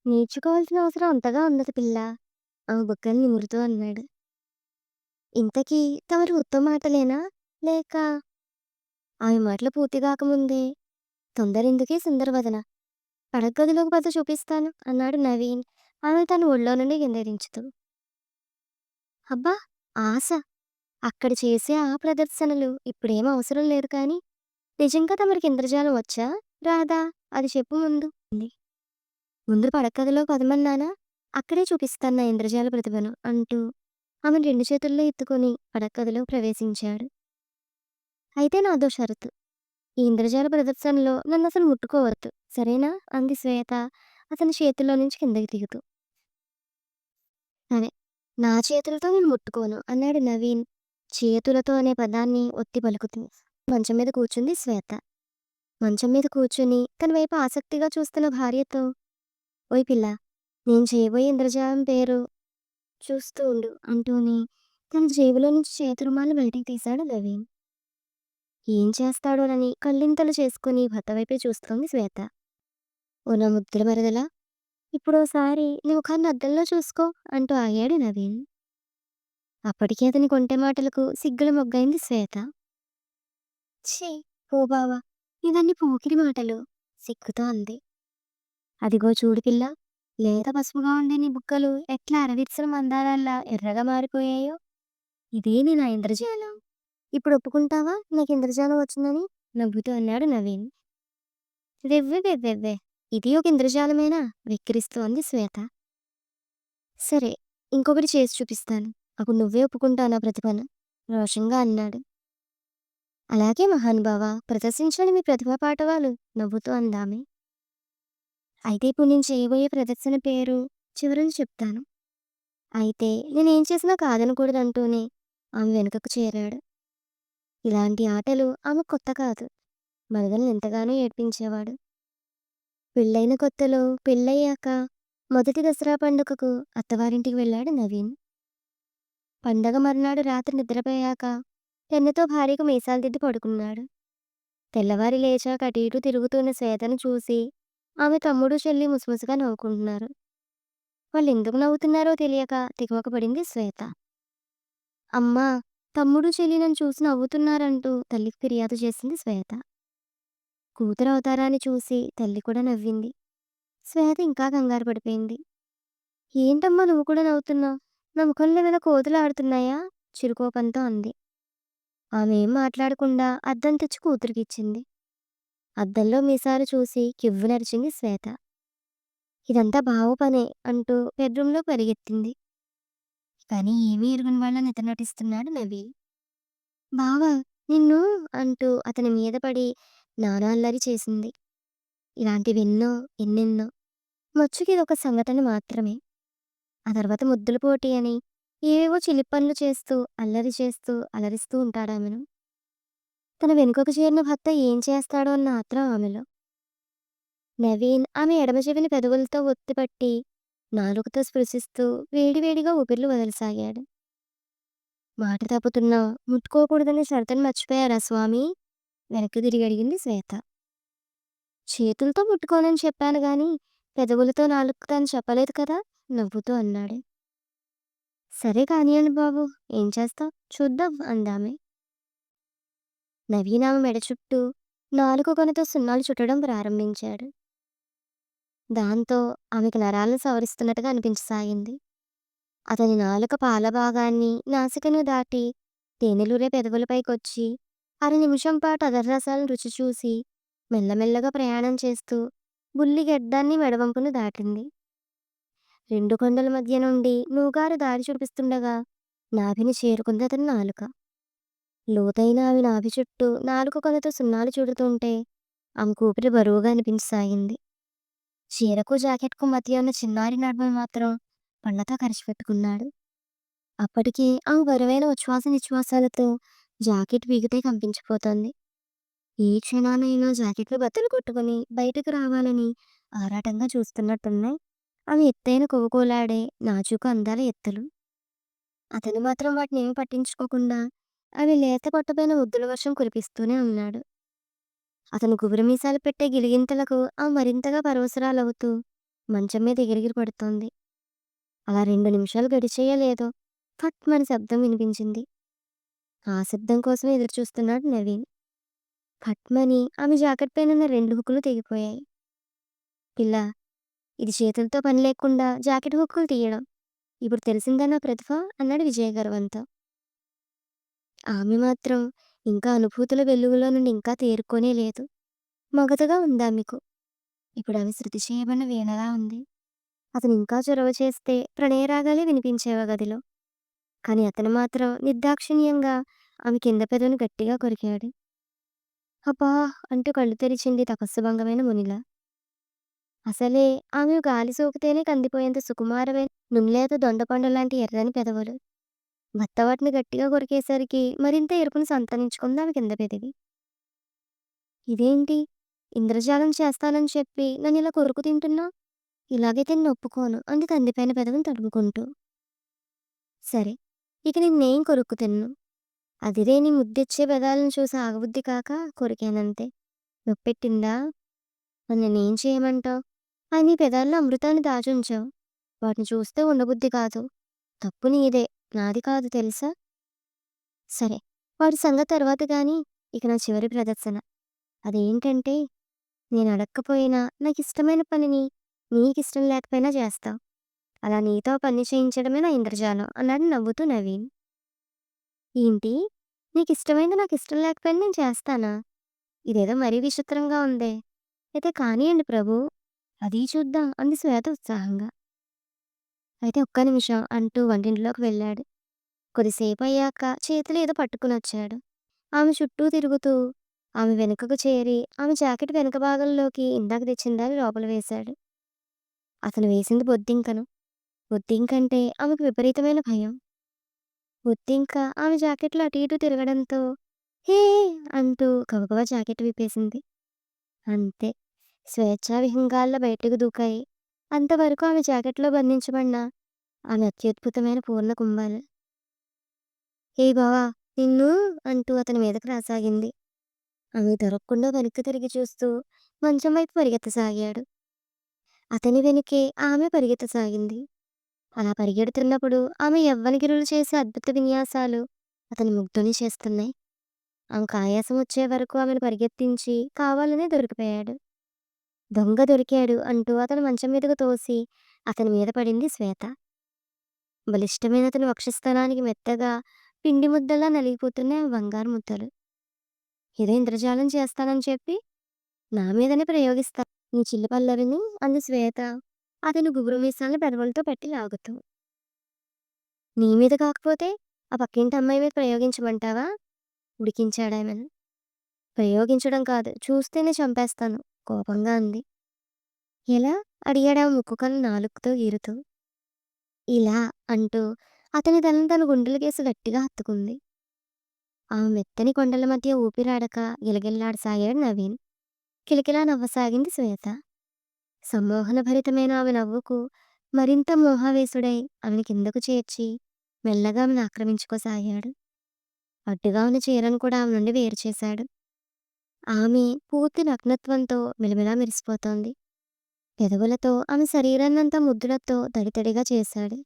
నేర్చుకోవాల్సిన అవసరం అంతగా ఉండదు పిల్ల. ఆమె బుగ్గలు నిమురుతూ అన్నాడు. ఇంతకీ తమరు ఉత్తమ మాటలేనా? లేక ఆమె మాటలు పూర్తి కాకముందే తొందరెందుకే సుందరవదన. పడగదిలోకి పద చూపిస్తాను అన్నాడు నవీన్. ఆమె తన ఒళ్ళో నుండి కింద దించుతూ. అబ్బా! ఆశ. అక్కడ చేసే ఆ ప్రదర్శనలు ఇప్పుడేం అవసరం లేదు కానీ, నిజంగా తమరికి ఇంద్రజాలం వచ్చా? రాదా? అది చెప్పు ముందు. ముందు పడగదిలోకి పదమన్నానా? అక్కడే చూపిస్తాను నా ఇంద్రజాల ప్రతిభను అంటూ ఆమెను 2 చేతుల్లో ఎత్తుకొని పడగదిలో ప్రవేశించాడు. అయితే నాదో షరతు. ఈ ఇంద్రజాల ప్రదర్శనలో నన్నసలు ముట్టుకోవద్దు. సరేనా? అంది శ్వేత అతని చేతుల్లో నుంచి కిందకి దిగుతూ. సరే. నా చేతులతో నేను ముట్టుకోను అన్నాడు నవీన్ చేతులతో అనే పదాన్ని ఒత్తి పలుకుతూ. మంచం మీద కూర్చుంది శ్వేత. మంచం మీద కూర్చుని తన వైపు ఆసక్తిగా చూస్తున్న భార్యతో, ఓయ్ పిల్ల, నేను చేయబోయే ఇంద్రజాలం పేరు చూస్తూ ఉండు అంటూనే తన జేబులో నుంచి చేతి రుమాలు బయటికి తీశాడు నవీన్. ఏం చేస్తాడోనని కళ్ళింతలు చేసుకుని భర్త వైపే చూస్తోంది శ్వేత. ఓ నా ముద్దుల మరదలా, ఇప్పుడోసారి నీ ముఖాన్ని అద్దంలో చూసుకో అంటూ ఆగాడు నవీన్. అప్పటికే అతని కొంటె మాటలకు సిగ్గుల మొగ్గైంది శ్వేత. ఛీ! ఓ బావా, ఇవన్నీ పోకిరి మాటలు సిగ్గుతో అంది. అదిగో చూడు పిల్ల, లేత పసుపుగా ఉండే నీ బుగ్గలు ఎట్లా అరవిచ్చిన మందారాల్లా ఎర్రగా మారిపోయాయో. ఇదే నీ నా ఇంద్రజాలం. ఇప్పుడు ఒప్పుకుంటావా నాకు ఇంద్రజాలం వచ్చిందని? నవ్వుతూ అన్నాడు నవీన్. వెవ్వె వెవ్వెవ్వే, ఇది ఒక ఇంద్రజాలమేనా? వెక్కిరిస్తూ అంది శ్వేత. సరే, ఇంకొకటి చేసి చూపిస్తాను. అప్పుడు నువ్వే ఒప్పుకుంటావు నా ప్రతిభను రోషంగా అన్నాడు. అలాగే మహానుభావా, ప్రదర్శించండి మీ ప్రతిభా పాటవాలు నవ్వుతూ అందామె. అయితే ఇప్పుడు నేను చేయబోయే ప్రదర్శన పేరు చివరని చెప్తాను. అయితే నేనేం చేసినా కాదనకూడదంటూనే ఆమె వెనుకకు చేరాడు. ఇలాంటి ఆటలు ఆమె కొత్త కాదు. మరదల్ని ఎంతగానో ఏడ్పించేవాడు. పెళ్ళైన కొత్తలో పెళ్ళయ్యాక మొదటి దసరా పండుగకు అత్తవారింటికి వెళ్ళాడు నవీన్. పండగ మర్నాడు రాత్రి నిద్రపోయాక పెన్నుతో భార్యకు మీసాలు దిద్ది పడుకున్నాడు. తెల్లవారి లేచాక అటు ఇటు తిరుగుతున్న శ్వేతను చూసి ఆమె తమ్ముడు చెల్లి ముసిముసిగా నవ్వుకుంటున్నారు. వాళ్ళెందుకు నవ్వుతున్నారో తెలియక తికమక పడింది శ్వేత. అమ్మా, తమ్ముడు చెల్లి నన్ను చూసి నవ్వుతున్నారంటూ తల్లికి ఫిర్యాదు చేసింది శ్వేత. కూతురు అవతారాన్ని చూసి తల్లి కూడా నవ్వింది. శ్వేత ఇంకా కంగారు పడిపోయింది. ఏంటమ్మా నువ్వు కూడా నవ్వుతున్నావు? నా ముఖంలో ఏమైనా కోతులు ఆడుతున్నాయా? చిరుకోపంతో అంది. ఆమె ఏం మాట్లాడకుండా అద్దం తెచ్చి కూతురికిచ్చింది. అద్దంలో మీసాలు చూసి కివ్వునరిచింది శ్వేత. ఇదంతా బావు పనే అంటూ బెడ్రూంలో పరిగెత్తింది. కానీ ఏమీ ఎరుగని వాళ్ళ నిద్ర నటిస్తున్నాడు నవీన్. బావా, నిన్ను అంటూ అతని మీద పడి నానా అల్లరి చేసింది. ఇలాంటివెన్నో, ఎన్నెన్నో. మచ్చుకి ఇదొక సంఘటన మాత్రమే. ఆ తర్వాత ముద్దుల పోటీ అని ఏవేవో చిలిపి పనులు చేస్తూ, అల్లరి చేస్తూ, అలరిస్తూ ఉంటాడామెను. తన వెనుకకు చేరిన భర్త ఏం చేస్తాడో అన్న ఆత్రం ఆమెలో. నవీన్ ఆమె ఎడమ చెవిని పెదవులతో ఒత్తిపట్టి, నాలుకతో స్పృశిస్తూ వేడివేడిగా ఊపిర్లు వదలసాగాడు. మాట తప్పుతున్నా ముట్టుకోకూడదనే షరతుని మర్చిపోయారా స్వామి? వెనక్కి తిరిగి అడిగింది శ్వేత. చేతులతో ముట్టుకోనని చెప్పాను గాని, పెదవులతో నాలుకతో అని చెప్పలేదు కదా నవ్వుతూ అన్నాడు. సరే కానియండి బాబు, ఏం చేస్తావ్ చూద్దాం అందామె. నవీన్ ఆమె మెడ చుట్టూ నాలుక కొనతో సున్నాలు చుట్టడం ప్రారంభించాడు. దాంతో ఆమెకు నరాలను సవరిస్తున్నట్టుగా అనిపించసాగింది. అతని నాలుక పాల భాగాన్ని నాసికను దాటి తేనెలూరే పెదవులపైకొచ్చి అర నిమిషం పాటు అదర్రసాలను రుచి చూసి మెల్లమెల్లగా ప్రయాణం చేస్తూ బుల్లి గెడ్డాన్ని మెడవంపును దాటింది. రెండు కొండల మధ్య నుండి నూగారు దారి చూపిస్తుండగా నాభిని చేరుకుంది అతని నాలుక. లోతైన ఆమె నాభి చుట్టూ నాలుక కొనతో సున్నాలు చుడుతుంటే ఆమె కూపిరి బరువుగా అనిపించసాగింది. చీరకు జాకెట్కు మధ్య ఉన్న చిన్నారి నడుమ మాత్రం పళ్ళతో కరిచిపెట్టుకున్నాడు. అప్పటికి ఆమె బరువైన ఉచ్ఛ్వాస నిశ్వాసాలతో జాకెట్ బిగితే కంపించిపోతోంది. ఏ క్షణానైనా జాకెట్లు బద్దలు కొట్టుకుని బయటకు రావాలని ఆరాటంగా చూస్తున్నట్టున్నాయి ఆమె ఎత్తైన కొవ్వుకోలాడే నాజూకు అందాల ఎత్తులు. అతను మాత్రం వాటిని ఏమి పట్టించుకోకుండా ఆమె లేత పొట్టపైన ముద్దుల వర్షం కురిపిస్తూనే ఉన్నాడు. అతను గుబురు మీసాలు పెట్టే గిలిగింతలకు ఆమె మరింతగా పరవశురాలవుతూ మంచం మీద ఎగిరెగిరి పడుతోంది. అలా 2 నిమిషాలు గడిచాయో లేదో ఫట్‌మని శబ్దం వినిపించింది. ఆ శబ్దం కోసమే ఎదురుచూస్తున్నాడు నవీన్. ఫట్‌మని ఆమె జాకెట్ పైనున్న 2 హుక్కులు తెగిపోయాయి. పిల్లా, ఇది చేతులతో పని లేకుండా జాకెట్ హుక్కులు తీయడం. ఇప్పుడు తెలిసిందా నా ప్రతిభ? అన్నాడు విజయ్ గర్వంతో. ఆమె మాత్రం ఇంకా అనుభూతుల వెలుగులో నుండి ఇంకా తేరుకోనే లేదు. మగతగా ఉందామెకు. ఇప్పుడామె శృతి చేయబడిన వీణలా ఉంది. అతను ఇంకా చొరవ చేస్తే ప్రణయరాగాలే వినిపించేవి ఆ గదిలో. కానీ అతను మాత్రం నిర్దాక్షిణ్యంగా ఆమె కింద పెదవిని గట్టిగా కొరికాడు. అబ్బా! అంటూ కళ్ళు తెరిచింది తపస్సుభంగమైన మునిలా. అసలే ఆమె గాలి సోకితేనే కందిపోయేంత సుకుమారమైన నున్లేత దొండపండు లాంటి ఎర్రని పెదవులు. భర్త వాటిని గట్టిగా కొరికేసరికి మరింత ఎరుపును సంతరించుకుంది ఆమె కింద పెదవి. ఇదేంటి? ఇంద్రజాలం చేస్తానని చెప్పి నన్నిలా కొరుకు తింటున్నావు? ఇలాగైతే నిన్నొప్పుకోను అంది కందిపోయిన పెదవిని తడుముకుంటూ. సరే, ఇక నిన్నేం కొరుక్కు తిన్ను. అదిరే నీ ముద్దెచ్చే పెదాలను చూసి ఆగబుద్ధి కాక కొరికానంతే. నొప్పెట్టిందా? మరి నన్నేం చేయమంటావు? నీ పెదాల్లో అమృతాన్ని దాచుంచావు. వాటిని చూస్తే ఉండబుద్ధి కాదు. తప్పు నీదే, నాది కాదు తెలుసా? సరే, వాటి సంగతి తర్వాత గాని, ఇక నా చివరి ప్రదర్శన. అదేంటంటే, నేను అడక్కపోయినా నాకిష్టమైన పనిని నీకిష్టం లేకపోయినా చేస్తావు. అలా నీతో ఆ పని చేయించడమే నా ఇంద్రజాలం అన్నాడు నవ్వుతూ నవీన్. ఏంటి? నీకిష్టమైంది నాకిష్టం లేకపోయినా నేను చేస్తానా? ఇదేదో మరీ విచిత్రంగా ఉందే. అయితే కానియండి ప్రభూ, అదీ చూద్దాం అంది శ్వేత ఉత్సాహంగా. అయితే ఒక్క నిమిషం అంటూ వంటింట్లోకి వెళ్ళాడు. కొద్దిసేపు అయ్యాక చేతిలో ఏదో పట్టుకునొచ్చాడు. ఆమె చుట్టూ తిరుగుతూ ఆమె వెనుకకు చేరి ఆమె జాకెట్ వెనక భాగంలోకి ఇందాక తెచ్చిందాన్ని లోపల వేశాడు. అతను వేసింది బొద్దింకను. బొద్దింకంటే ఆమెకు విపరీతమైన భయం. బొద్దింక ఆమె జాకెట్లో అటు ఇటు తిరగడంతో హే అంటూ గబగబా జాకెట్ విప్పేసింది. అంతే, స్వేచ్ఛా విహంగాల్లో బయటకు దూకాయి. అంతవరకు ఆమె జాకెట్లో బంధించబడిన ఆమె అత్యద్భుతమైన పూర్ణ కుంభాలు. ఏ బావా, నిన్ను అంటూ అతని మీదకు రాసాగింది. ఆమె దొరకకుండా వెనక్కి తిరిగి చూస్తూ మంచం వైపు పరిగెత్తసాగాడు. అతని వెనుకే ఆమె పరిగెత్తసాగింది. అలా పరిగెడుతున్నప్పుడు ఆమె యవ్వనగిరులు చేసే అద్భుత విన్యాసాలు అతని ముగ్ధుని చేస్తున్నాయి. ఆమెకు ఆయాసం వచ్చే వరకు ఆమెను పరిగెత్తించి కావాలనే దొరికిపోయాడు. దొంగ దొరికాడు అంటూ అతను మంచం మీదకు తోసి అతని మీద పడింది శ్వేత. బలిష్టమైన అతని వక్షస్థలానికి మెత్తగా పిండి ముద్దలా నలిగిపోతున్నాయి ఆ బంగారు ముద్దలు. ఏదో ఇంద్రజాలం చేస్తానని చెప్పి నా మీదనే ప్రయోగిస్తా నీ చిల్లి పల్లవిని అంది శ్వేత అతను గుబురు మీసాలను పెదవులతో పెట్టి లాగుతూ. నీ మీద కాకపోతే ఆ పక్కింటి అమ్మాయి మీద ప్రయోగించమంటావా? ఉడికించాడామెను. ప్రయోగించడం కాదు, చూస్తేనే చంపేస్తాను కోపంగా అంది. ఎలా? అడిగాడు ఆమె ముక్కు కన్ను నాలుకతో గీరుతూ. ఇలా అంటూ అతని తలను తన గుండెలకేసి గట్టిగా హత్తుకుంది. ఆమె మెత్తని కొండల మధ్య ఊపిరాడక గిలగిల్లాడసాగాడు నవీన్. కిలకిలా నవ్వసాగింది శ్వేత. సమ్మోహనభరితమైన ఆమె నవ్వుకు మరింత మోహావేశుడై ఆమెను కిందకు చేర్చి మెల్లగా ఆమెను ఆక్రమించుకోసాగాడు. అడ్డుగా ఉన్న చీరను కూడా ఆమె నుండి వేరు చేశాడు. ఆమె పూర్తి నగ్నత్వంతో మిలమిలా మెరిసిపోతోంది. పెదవులతో ఆమె శరీరాన్నంతా ముద్దులతో తడితడిగా చేశాడు.